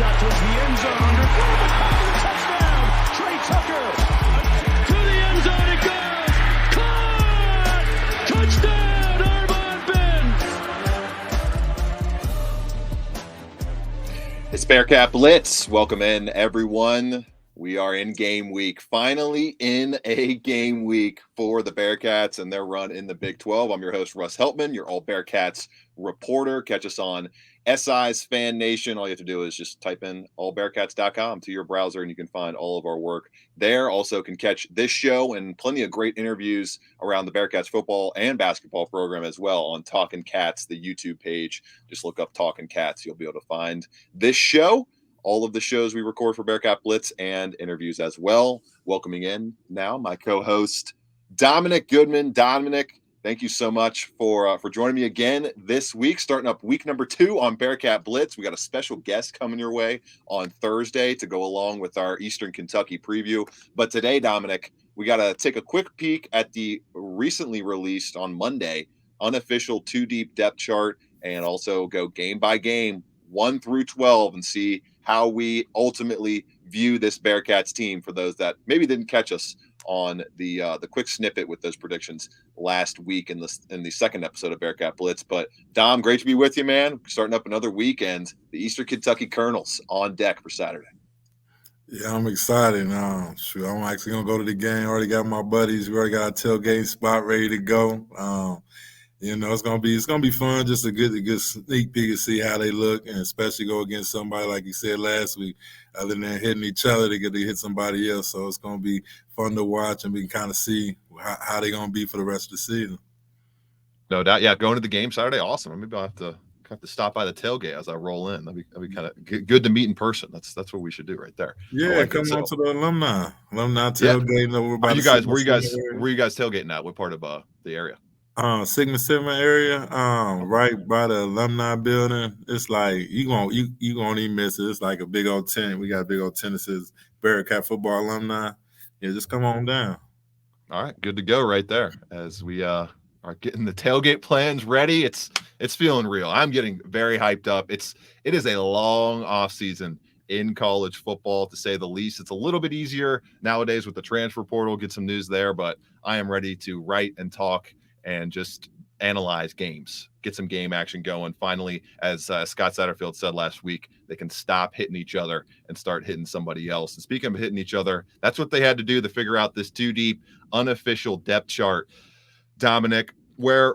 shot towards the end zone. Touchdown! Trey Tucker! To the end zone it goes! Caught! Touchdown! Armon Benz! It's Bearcat Blitz. Welcome in, everyone. We are in game week. Finally in a game week for the Bearcats and their run in the Big 12. I'm your host, Russ Heltman, your All Bearcats reporter. Catch us on SI's Fan Nation. All you have to do is just type in allbearcats.com to your browser, and you can find all of our work there. Also can catch this show and plenty of great interviews around the Bearcats football and basketball program as well on Talkin' Cats, the YouTube page. Just look up Talkin' Cats. You'll be able to find this show, all of the shows we record for Bearcat Blitz, and interviews as well. Welcoming in now my co-host, Dominick Goodman. Dominick, thank you so much for joining me again this week, starting up week number 2 on Bearcat Blitz. We got a special guest coming your way on Thursday to go along with our Eastern Kentucky preview. But today, Dominick, we got to take a quick peek at the recently released on Monday unofficial 2-deep depth chart, and also go game by game, 1 through 12, and see how we ultimately view this Bearcats team for those that maybe didn't catch us on the quick snippet with those predictions last week in the second episode of Bearcat Blitz. But Dom, great to be with you, man. Starting up another weekend, the Eastern Kentucky Colonels on deck for Saturday. Yeah, I'm excited. I'm actually gonna go to the game. Already got my buddies. We already got a tailgate spot ready to go. It's gonna be fun. Just a good sneak peek to see how they look, and especially go against somebody like you said last week. Other than hitting each other, they get to hit somebody else. So it's gonna be fun to watch, and we can kind of see how they're gonna be for the rest of the season. No doubt. Yeah, going to the game Saturday, awesome. Maybe I'll have to stop by the tailgate as I roll in. That'd be kind of good to meet in person. That's what we should do right there. Yeah, come on to the alumni tailgate. Yeah. Where you guys tailgating at? What part of the area? Sigma area, right by the alumni building. It's like you won't even miss it. It's like a big old tent. We got a big old tent that says Bearcat Football Alumni. Yeah, just come on down. All right, good to go right there. As we are getting the tailgate plans ready, it's feeling real. I'm getting very hyped up. It is a long off season in college football, to say the least. It's a little bit easier nowadays with the transfer portal. Get some news there, but I am ready to write and talk and just analyze games, get some game action going. Finally, as Scott Satterfield said last week, they can stop hitting each other and start hitting somebody else. And speaking of hitting each other, that's what they had to do to figure out this 2-deep unofficial depth chart, Dominick, where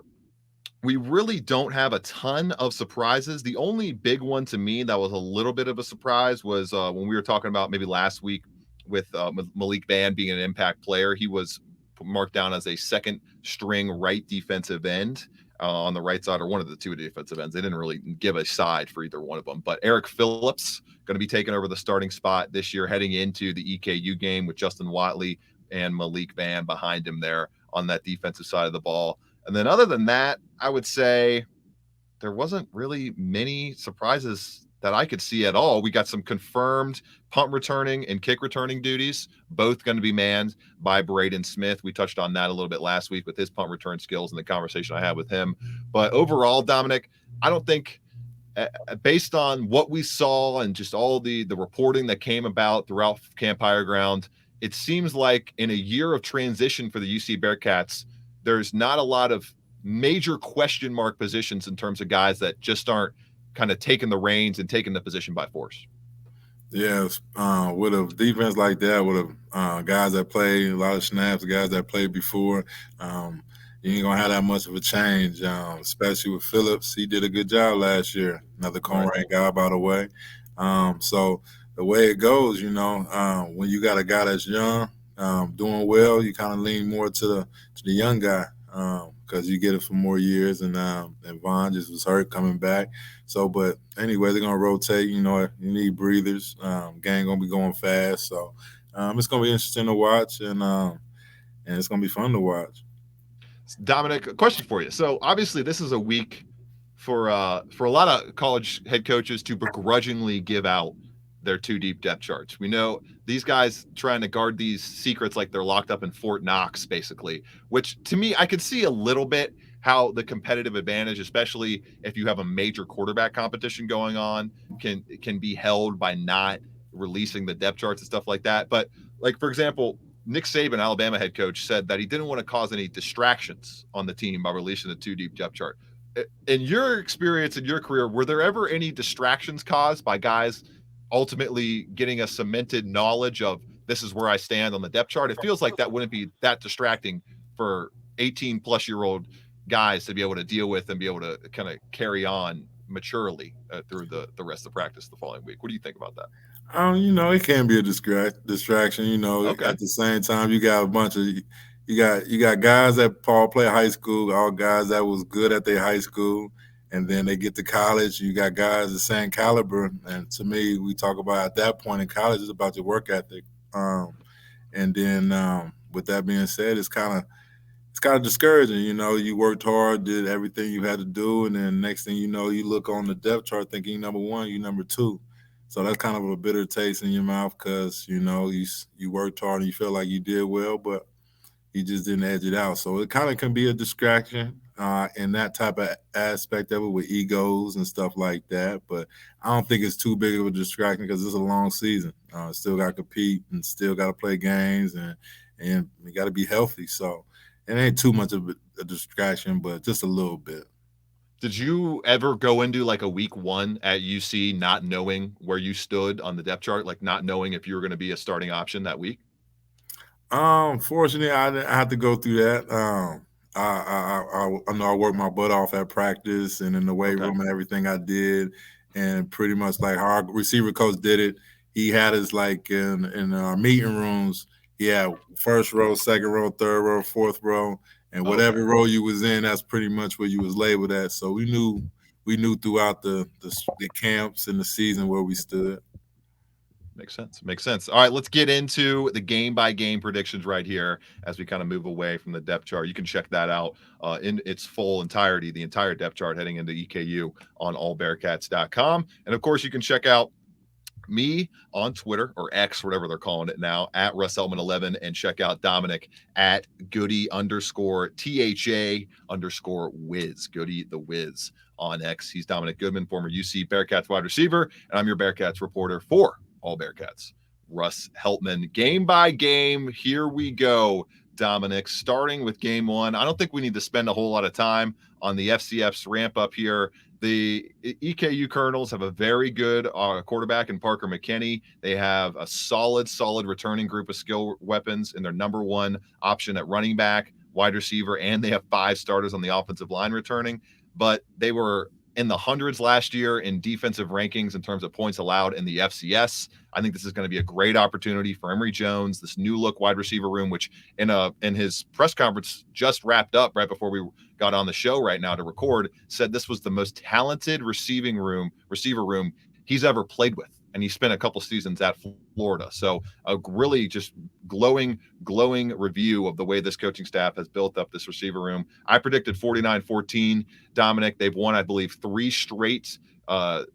we really don't have a ton of surprises. The only big one to me that was a little bit of a surprise was when we were talking about maybe last week with Malik Band being an impact player. He was marked down as a second string right defensive end on the right side, or one of the two defensive ends. They didn't really give a side for either one of them. But Eric Phillips going to be taking over the starting spot this year, heading into the EKU game with Justin Watley and Malik Van behind him there on that defensive side of the ball. And then other than that, I would say there wasn't really many surprises that I could see at all. We got some confirmed punt returning and kick returning duties, both going to be manned by Braden Smith. We touched on that a little bit last week with his punt return skills and the conversation I had with him. But overall, Dominick, I don't think, based on what we saw and just all the reporting that came about throughout Camp Higher Ground, it seems like in a year of transition for the UC Bearcats, there's not a lot of major question mark positions in terms of guys that just aren't kind of taking the reins and taking the position by force. Yes, with a defense like that, with guys that play a lot of snaps, guys that played before, you ain't gonna have that much of a change. Especially with Phillips, he did a good job last year. Another Conrad guy, by the way. So the way it goes, when you got a guy that's young, doing well, you kind of lean more to the young guy. Because you get it for more years, and Vaughn just was hurt coming back. So, but anyway, they're gonna rotate. You need breathers. Gang gonna be going fast, so it's gonna be interesting to watch, and it's gonna be fun to watch. Dominick, a question for you. So obviously, this is a week for a lot of college head coaches to begrudgingly give out their 2-deep depth charts. We know these guys trying to guard these secrets like they're locked up in Fort Knox, basically, which to me, I could see a little bit how the competitive advantage, especially if you have a major quarterback competition going on, can be held by not releasing the depth charts and stuff like that. But like, for example, Nick Saban, Alabama head coach, said that he didn't want to cause any distractions on the team by releasing the 2 deep depth chart. In your experience in your career, were there ever any distractions caused by guys ultimately getting a cemented knowledge of this is where I stand on the depth chart? It feels like that wouldn't be that distracting for 18 plus year old guys to be able to deal with and be able to kind of carry on maturely through the rest of practice the following week. What do you think about that? It can be a distraction. Okay. At the same time, you got a bunch of you got guys that play high school, all guys that was good at their high school, and then they get to college. You got guys the same caliber, and to me, we talk about at that point in college, it's about your work ethic. And then with that being said, it's kind of discouraging. You worked hard, did everything you had to do, and then next thing you know, you look on the depth chart thinking you number one, you number two. So that's kind of a bitter taste in your mouth because you worked hard and you feel like you did well, but you just didn't edge it out. So it kind of can be a distraction in that type of aspect of it with egos and stuff like that. But I don't think it's too big of a distraction because it's a long season. Still got to compete and still got to play games and you got to be healthy. So it ain't too much of a distraction, but just a little bit. Did you ever go into like a week 1 at UC not knowing where you stood on the depth chart, like not knowing if you were going to be a starting option that week? Fortunately, I didn't have to go through that. I know I worked my butt off at practice and in the weight room and everything I did, and pretty much like how our receiver coach did it. He had us like in our meeting rooms. He had first row, second row, third row, fourth row, and whatever row you was in, that's pretty much where you was labeled at. So we knew throughout the camps and the season where we stood. Makes sense. All right, let's get into the game-by-game predictions right here as we kind of move away from the depth chart. You can check that out in its full entirety, the entire depth chart heading into EKU on allbearcats.com. And, of course, you can check out me on Twitter or X, whatever they're calling it now, at RussElman11, and check out Dominick at Goody_THA_Wiz, Goody the Wiz on X. He's Dominick Goodman, former UC Bearcats wide receiver, and I'm your Bearcats reporter for All Bearcats, Russ Heltman. Game by game, here we go, Dominick, starting with game 1. I don't think we need to spend a whole lot of time on the FCF's ramp up here. The EKU Colonels have a very good quarterback in Parker McKinney. They have a solid returning group of skill weapons in their number 1 option at running back, wide receiver, and they have 5 starters on the offensive line returning. But they were in the hundreds last year in defensive rankings in terms of points allowed in the FCS. I think this is going to be a great opportunity for Emory Jones, this new look wide receiver room, which in his press conference just wrapped up right before we got on the show right now to record, said this was the most talented receiver room he's ever played with. And he spent a couple seasons at Florida. So a really just glowing review of the way this coaching staff has built up this receiver room. I predicted 49-14. Dominick, they've won, I believe, 3 straight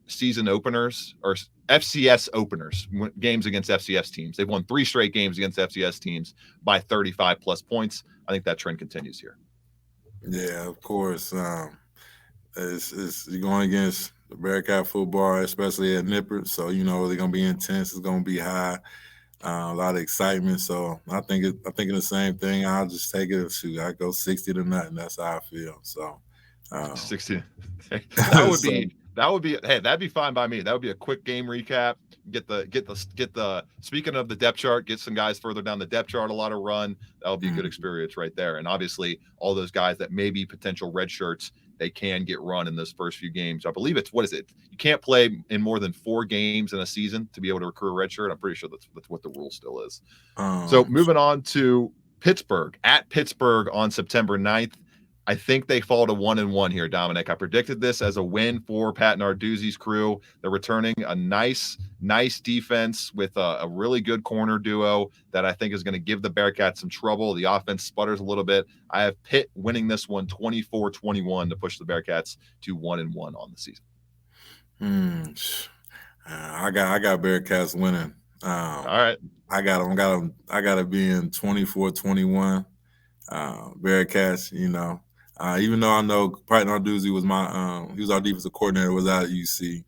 season openers or FCS openers, games against FCS teams. They've won 3 straight games against FCS teams by 35 plus points. I think that trend continues here. Yeah, of course. It's going against the Bearcat football, especially at Nippert. So, they're going to be intense. It's going to be high, a lot of excitement. So I'm thinking the same thing. I'll just take it. Shoot, I go 60-0. That's how I feel. So 60. That would be hey, that'd be fine by me. That would be a quick game recap. Get the speaking of the depth chart, get some guys further down the depth chart, a lot of run. That'll be a good experience right there. And obviously all those guys that may be potential red shirts, they can get run in those first few games. I believe it's you can't play in more than 4 games in a season to be able to recruit a red shirt. I'm pretty sure that's what the rule still is. So moving on to Pittsburgh, at Pittsburgh on September 9th. I think they fall to 1-1 here, Dominick. I predicted this as a win for Pat Narduzzi's crew. They're returning a nice defense with a really good corner duo that I think is going to give the Bearcats some trouble. The offense sputters a little bit. I have Pitt winning this one 24-21 to push the Bearcats to 1-1 on the season. I got Bearcats winning. All right. I got them. I got to be in 24-21. Bearcats, Even though I know Pat Narduzzi was he was our defensive coordinator, was out at UC.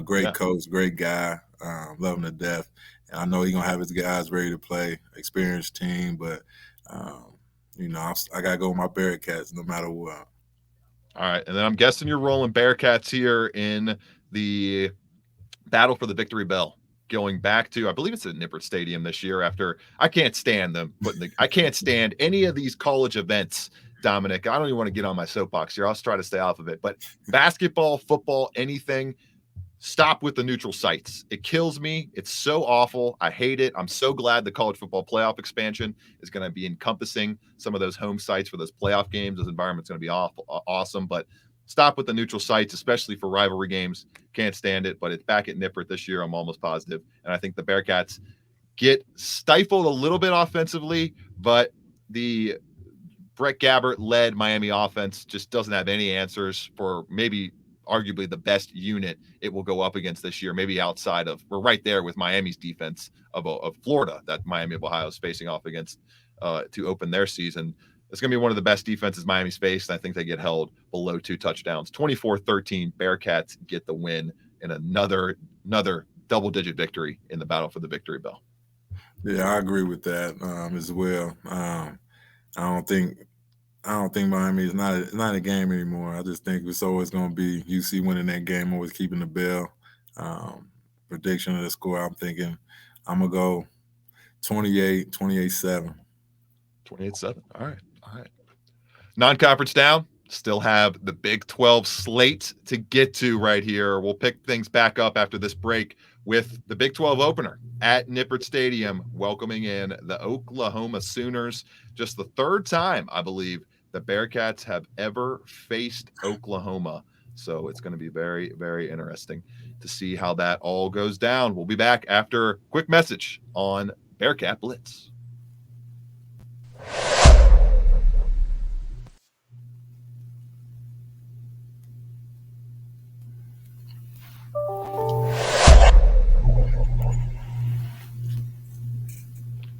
Great coach, great guy, love him to death. And I know he's gonna have his guys ready to play, experienced team. But I gotta go with my Bearcats no matter what. All right, and then I'm guessing you're rolling Bearcats here in the battle for the Victory Bell, going back to, I believe it's at Nippert Stadium this year. After I can't stand them I can't stand any of these college events. Dominic, I don't even want to get on my soapbox here. I'll try to stay off of it. But basketball, football, anything, stop with the neutral sites. It kills me. It's so awful. I hate it. I'm so glad the college football playoff expansion is going to be encompassing some of those home sites for those playoff games. Those environments going to be awesome. But stop with the neutral sites, especially for rivalry games. Can't stand it. But it's back at Nippert this year. I'm almost positive. And I think the Bearcats get stifled a little bit offensively, but the Brett Gabbert-led Miami offense just doesn't have any answers for maybe arguably the best unit it will go up against this year, maybe outside of, we're right there with Miami's defense of Florida that Miami of Ohio is facing off against to open their season. It's going to be one of the best defenses Miami's faced. I think they get held below 2 touchdowns. 24-13, Bearcats get the win in another double-digit victory in the battle for the Victory Bell. Yeah, I agree with that as well. I don't think Miami is not a game anymore. I just think it's always going to be UC winning that game, always keeping the bell. Prediction of the score, I'm thinking I'm going to go 28-7. 28-7. All right. Non-conference down. Still have the Big 12 slate to get to right here. We'll pick things back up after this break with the Big 12 opener at Nippert Stadium, welcoming in the Oklahoma Sooners. Just the third time, I believe, the Bearcats have ever faced Oklahoma. So it's going to be very, very interesting to see how that all goes down. We'll be back after a quick message on Bearcat Blitz.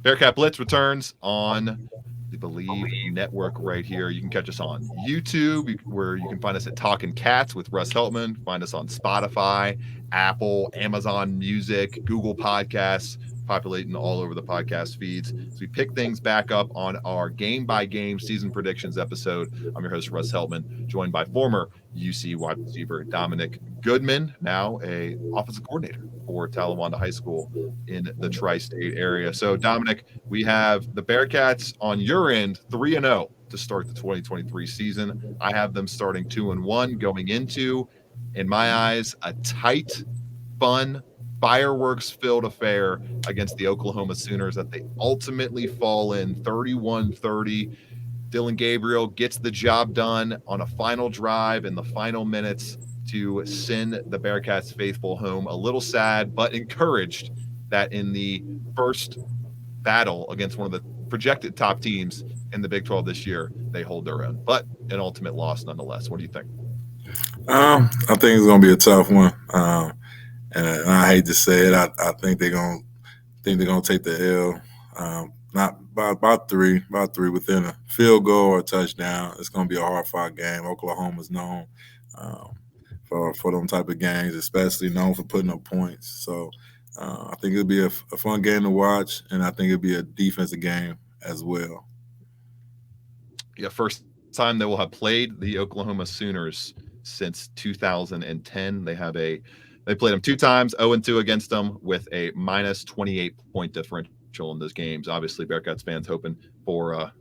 Bearcat Blitz returns on the Believe Network right here. You can catch us on YouTube, where you can find us at Talking Cats with Russ Heltman. Find us on Spotify, Apple, Amazon Music, Google Podcasts, populating all over the podcast feeds. So we pick things back up on our game-by-game season predictions episode. I'm your host, Russ Heltman, joined by former UC wide receiver Dominick Goodman, now a offensive coordinator for Talawanda High School in the tri-state area. So, Dominic, we have the Bearcats on your end 3-0 to start the 2023 season. I have them starting 2-1 going into, in my eyes, a tight, fun, fireworks-filled affair against the Oklahoma Sooners that they ultimately fall in 31-30. Dylan Gabriel gets the job done on a final drive in the final minutes to send the Bearcats faithful home. A little sad, but encouraged that in the first battle against one of the projected top teams in the Big 12 this year, they hold their own. But an ultimate loss nonetheless. What do you think? I think it's going to be a tough one. And I hate to say it, I think they're going to take the L. Not about three within a field goal or a touchdown. It's going to be a hard-fought game. Oklahoma's known for them type of games, especially known for putting up points. So I think it'll be a fun game to watch, and I think it'll be a defensive game as well. Yeah, first time they will have played the Oklahoma Sooners since 2010. They played them 2 times, 0-2 against them with a minus 28 point differential in those games. Obviously, Bearcats fans hoping for a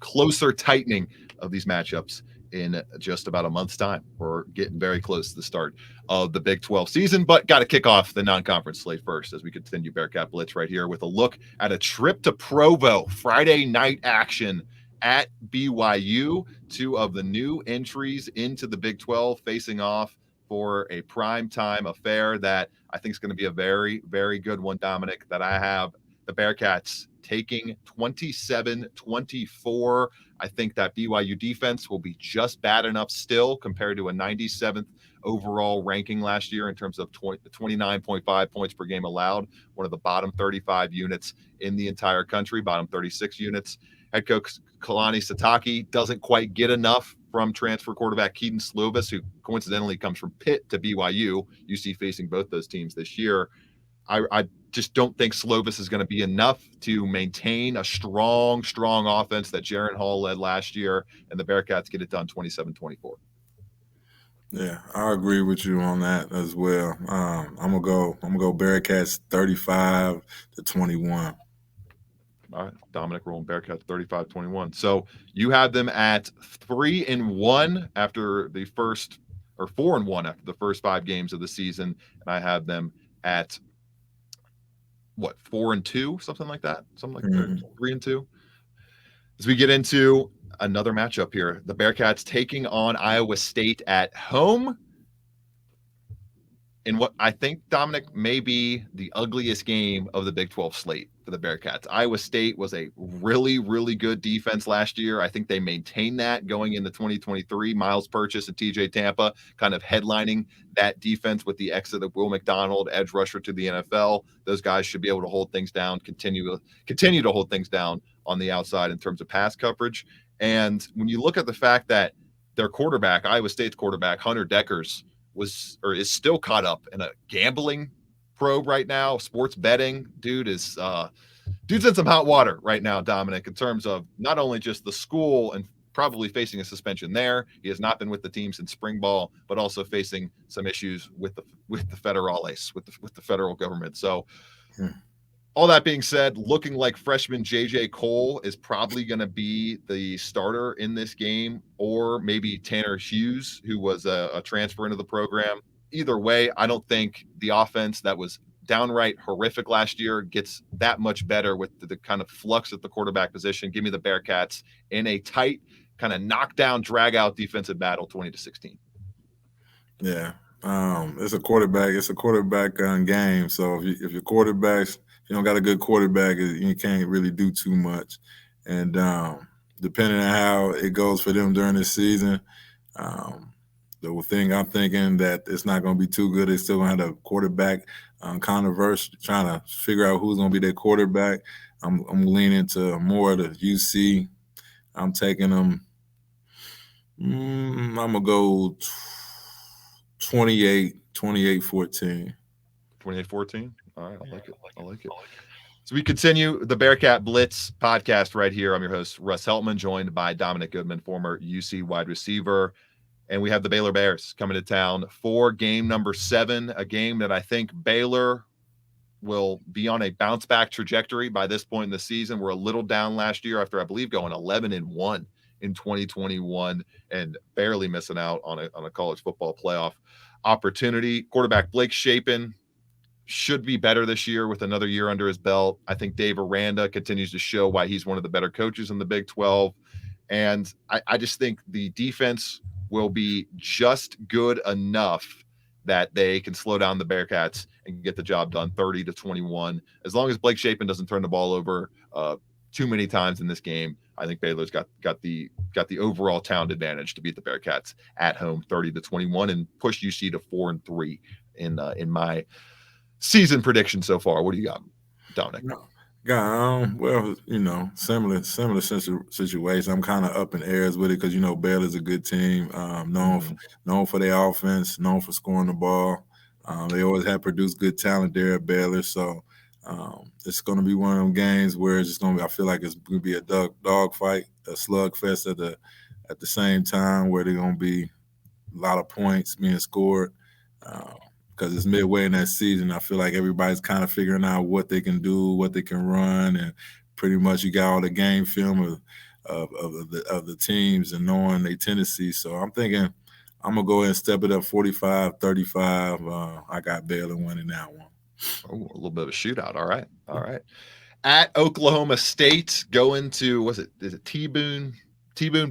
closer tightening of these matchups in just about a month's time. We're getting very close to the start of the Big 12 season, but got to kick off the non-conference slate first as we continue Bearcat Blitz right here with a look at a trip to Provo, Friday night action at BYU. 2 of the new entries into the Big 12 facing off for a prime time affair that I think is going to be a very, very good one, Dominic, that I have the Bearcats taking 27-24. I think that BYU defense will be just bad enough still compared to a 97th overall ranking last year in terms of 29.5 points per game allowed, one of the bottom 35 units in the entire country, bottom 36 units. Head coach Kalani Sitake doesn't quite get enough from transfer quarterback Keaton Slovis, who coincidentally comes from Pitt to BYU. UC facing both those teams this year. I just don't think Slovis is going to be enough to maintain a strong offense that Jaron Hall led last year, and the Bearcats get it done 27-24. Yeah, I agree with you on that as well. I'm gonna go Bearcats 35-21. All right, Dominic rolling Bearcats 35-21. So you had them at 3-1 after the first, or 4-1 after the first 5 games of the season, and I have them at what, 4-2, something like that, 3-2. As we get into another matchup here, the Bearcats taking on Iowa State at home in what I think, Dominic, may be the ugliest game of the Big 12 slate for the Bearcats. Iowa State was a really, really good defense last year. I think they maintained that going into 2023. Miles Purchase and TJ Tampa kind of headlining that defense with the exit of Will McDonald, edge rusher to the NFL. Those guys should be able to hold things down, continue to hold things down on the outside in terms of pass coverage. And when you look at the fact that their quarterback, Iowa State's quarterback, Hunter Deckers, is still caught up in a gambling probe right now, sports betting. Dude's in some hot water right now, Dominic, in terms of not only just the school and probably facing a suspension there. He has not been with the team since spring ball, but also facing some issues with the federales, with the federal government. So all that being said, looking like freshman JJ Cole is probably going to be the starter in this game, or maybe Tanner Hughes, who was a transfer into the program. Either way, I don't think the offense that was downright horrific last year gets that much better with the kind of flux at the quarterback position. Give me the Bearcats in a tight, kind of knockdown, drag-out defensive battle, 20-16. Yeah, it's a quarterback game. So if your quarterbacks, you don't got a good quarterback, you can't really do too much. And depending on how it goes for them during the season, the thing I'm thinking that it's not going to be too good. They're still going to have a quarterback controversy, trying to figure out who's going to be their quarterback. I'm leaning to more of the UC. I'm taking them. I'm going to go 28-14. 28-14? All right, I like it. So we continue the Bearcat Blitz podcast right here. I'm your host, Russ Heltman, joined by Dominic Goodman, former UC wide receiver. And we have the Baylor Bears coming to town for game number 7, a game that I think Baylor will be on a bounce back trajectory by this point in the season. We're a little down last year after, I believe, going 11-1 in 2021 and barely missing out on a college football playoff opportunity. Quarterback Blake Shapen should be better this year with another year under his belt. I think Dave Aranda continues to show why he's one of the better coaches in the Big 12. And I just think the defense will be just good enough that they can slow down the Bearcats and get the job done 30-21. As long as Blake Shapen doesn't turn the ball over too many times in this game, I think Baylor's got the overall talent advantage to beat the Bearcats at home 30-21 and push UC to 4-3 in my season prediction so far. What do you got, Dominic? Well, similar situation. I'm kind of up in airs with it because Baylor's a good team, known for their offense, known for scoring the ball. They always have produced good talent there at Baylor, so it's going to be one of them games where it's just going to be. I feel like it's going to be a dog fight, a slugfest at the same time, where they're going to be a lot of points being scored. Because it's midway in that season, I feel like everybody's kind of figuring out what they can do, what they can run, and pretty much you got all the game film of the teams and knowing their tendencies. So I'm thinking I'm gonna go ahead and step it up 45-35. I got Baylor winning that one. Oh, a little bit of a shootout. All right. At Oklahoma State, going to is it T-Boone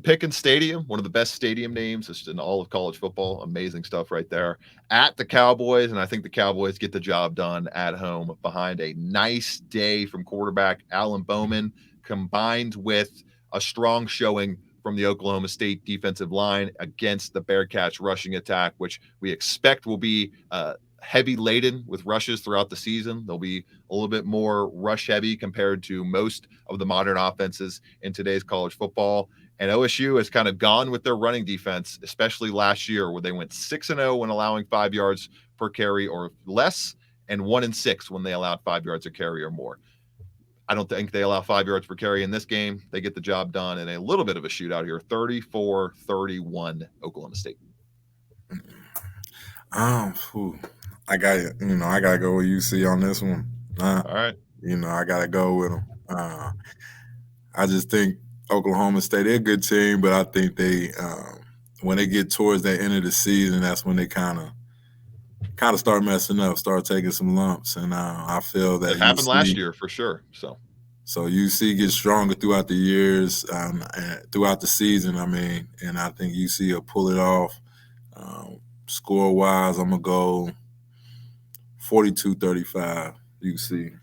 Pickens Stadium, one of the best stadium names just in all of college football. Amazing stuff right there. At the Cowboys, and I think the Cowboys get the job done at home behind a nice day from quarterback Alan Bowman, combined with a strong showing from the Oklahoma State defensive line against the Bearcats rushing attack, which we expect will be heavy laden with rushes throughout the season. They'll be a little bit more rush heavy compared to most of the modern offenses in today's college football. And OSU has kind of gone with their running defense, especially last year where they went 6-0 when allowing 5 yards per carry or less, and 1-6 when they allowed 5 yards a carry or more. I don't think they allow 5 yards per carry in this game. They get the job done in a little bit of a shootout here, 34-31 Oklahoma State. I gotta go with UC on this one. All right. I gotta go with them. I just think Oklahoma State, they're a good team, but I think they, when they get towards the end of the season, that's when they kind of start messing up, start taking some lumps, and I feel that it happened last year for sure. So UC gets stronger throughout the years, and throughout the season. And I think UC will pull it off. Score wise, I'm gonna go 42-35 UC.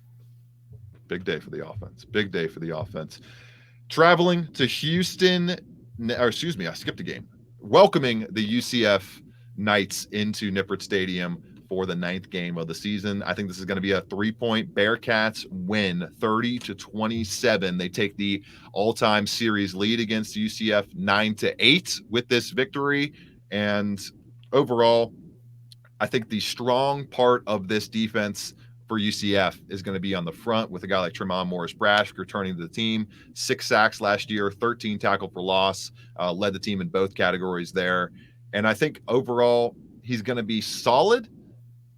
Big day for the offense. Big day for the offense. Traveling to Houston, I skipped a game. Welcoming the UCF Knights into Nippert Stadium for the 9th game of the season. I think this is going to be a 3-point Bearcats win, 30-27. They take the all-time series lead against UCF 9-8 with this victory. And overall, I think the strong part of this defense for UCF is going to be on the front with a guy like Tremont Morris-Brash returning to the team. 6 sacks last year, 13 tackle for loss, led the team in both categories there. And I think overall he's going to be solid,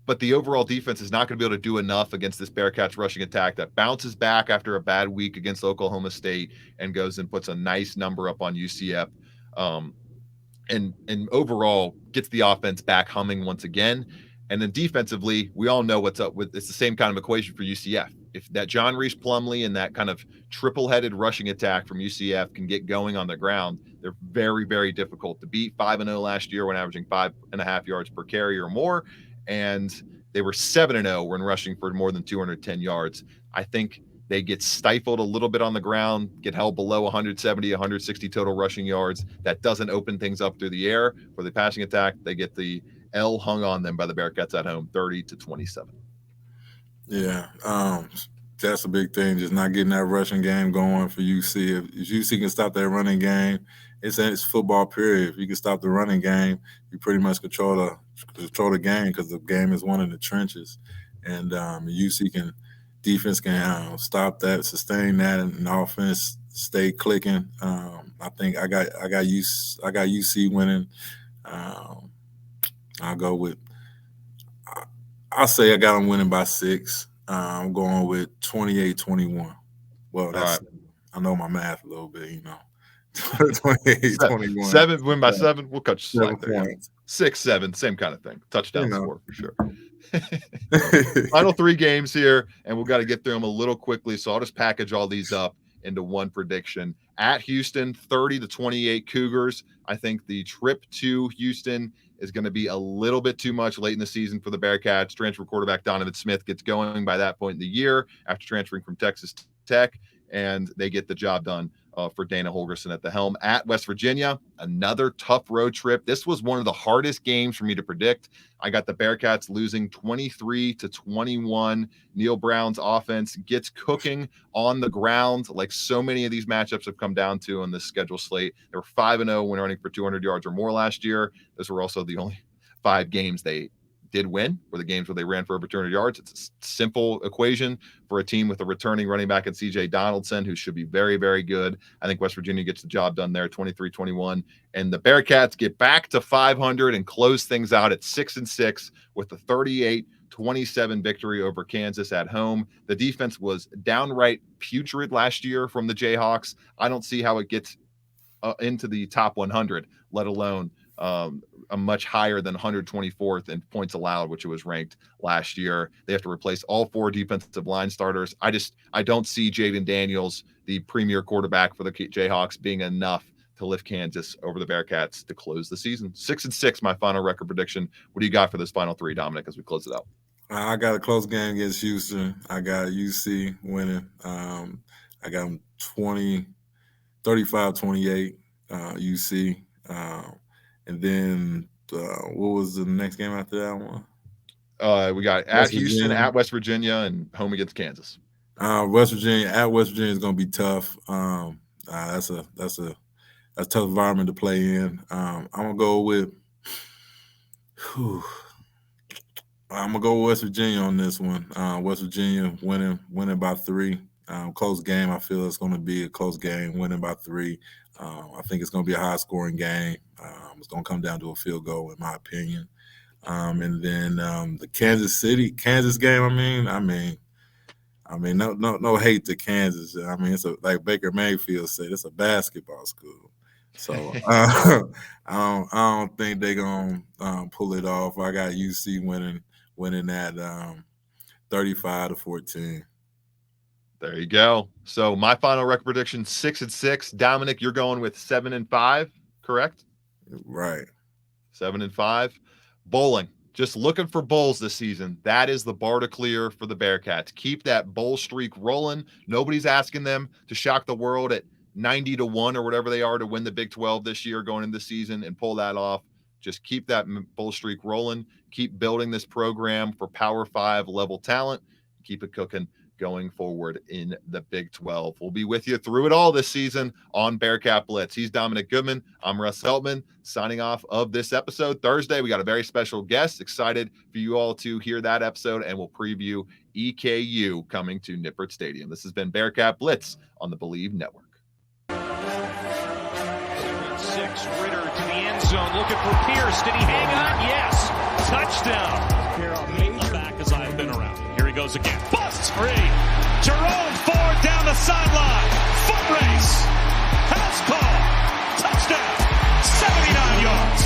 but the overall defense is not going to be able to do enough against this Bearcats rushing attack that bounces back after a bad week against Oklahoma State and goes and puts a nice number up on UCF. And overall gets the offense back humming once again. And then defensively, we all know what's up with. It's the same kind of equation for UCF. If that John Reese Plumlee and that kind of triple-headed rushing attack from UCF can get going on the ground, they're very, very difficult to beat. 5-0 last year when averaging 5.5 yards per carry or more, and they were 7-0 when rushing for more than 210 yards. I think they get stifled a little bit on the ground, get held below 170, 160 total rushing yards. That doesn't open things up through the air. For the passing attack, they get the L hung on them by the Bearcats at home, 30-27. Yeah, that's a big thing, just not getting that rushing game going for UC. If UC can stop that running game, it's football period. If you can stop the running game, you pretty much control the game because the game is won in the trenches. And UC defense can stop that, sustain that, and offense stay clicking. I think I got UC winning. I'll go with. I'll say I got them winning by 6. I'm going with 28-21. Well, that's right. I know my math a little bit, 28-21. 7 win by 7. We'll cut you slack there. Points. 6-7, same kind of thing. Touchdown score for sure. Final 3 games here, and we've got to get through them a little quickly. So I'll just package all these up into one prediction. At Houston, 30-28 Cougars. I think the trip to Houston is going to be a little bit too much late in the season for the Bearcats. Transfer quarterback Donovan Smith gets going by that point in the year after transferring from Texas Tech, and they get the job done for Dana Holgerson at the helm. At West Virginia, another tough road trip. This was one of the hardest games for me to predict. I got the Bearcats losing 23-21. Neil Brown's offense gets cooking on the ground, like so many of these matchups have come down to on this schedule slate. They were 5-0 when running for 200 yards or more last year. Those were also the only 5 games they did win, were the games where they ran for over 200 yards. It's a simple equation for a team with a returning running back in CJ Donaldson, who should be very, very good. I think West Virginia gets the job done there, 23-21. And the Bearcats get back to 500 and close things out at 6-6 with the 38-27 victory over Kansas at home. The defense was downright putrid last year from the Jayhawks. I don't see how it gets into the top 100, let alone a much higher than 124th in points allowed, which it was ranked last year. They have to replace all 4 defensive line starters. I don't see Jaden Daniels, the premier quarterback for the Jayhawks, being enough to lift Kansas over the Bearcats to close the season. 6-6, my final record prediction. What do you got for this final 3, Dominic, as we close it out? I got a close game against Houston. I got UC winning. I got them 35-28 UC. And then what was the next game after that one? We got at Houston, at West Virginia, and home against Kansas. West Virginia is going to be tough. That's a a tough environment to play in. I'm gonna go with West Virginia on this one. West Virginia winning by 3. Close game. I feel it's going to be a close game, winning by 3. I think it's going to be a high-scoring game. It's going to come down to a field goal, in my opinion. And then the Kansas game. I mean, no hate to Kansas. I mean, it's like Baker Mayfield said, it's a basketball school. So I don't think they're gonna pull it off. I got UC winning that 35-14. There you go. So my final record prediction, 6-6. Dominick, you're going with 7-5, correct? Right. 7-5. Bowling. Just looking for bowls this season. That is the bar to clear for the Bearcats. Keep that bowl streak rolling. Nobody's asking them to shock the world at 90-1 or whatever they are to win the Big 12 this year going into the season and pull that off. Just keep that bowl streak rolling. Keep building this program for Power 5 level talent. Keep it cooking going forward in the Big 12. We'll be with you through it all this season on Bearcat Blitz. He's Dominick Goodman. I'm Russ Heltman, signing off of this episode. Thursday, we got a very special guest. Excited for you all to hear that episode, and we'll preview EKU coming to Nippert Stadium. This has been Bearcat Blitz on the Believe Network. 6, Ritter to the end zone, looking for Pierce. Did he hang on? Yes. Touchdown. Back as I've been around. Here he goes again. Busts free. Jerome Ford down the sideline. Foot race. House call. Touchdown. 79 yards.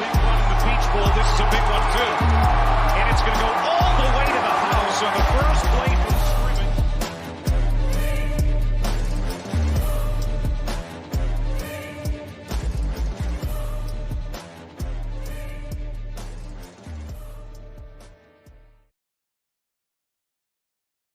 Big one in the Peach Bowl. This is a big one too. And it's going to go all the way to the house on the first play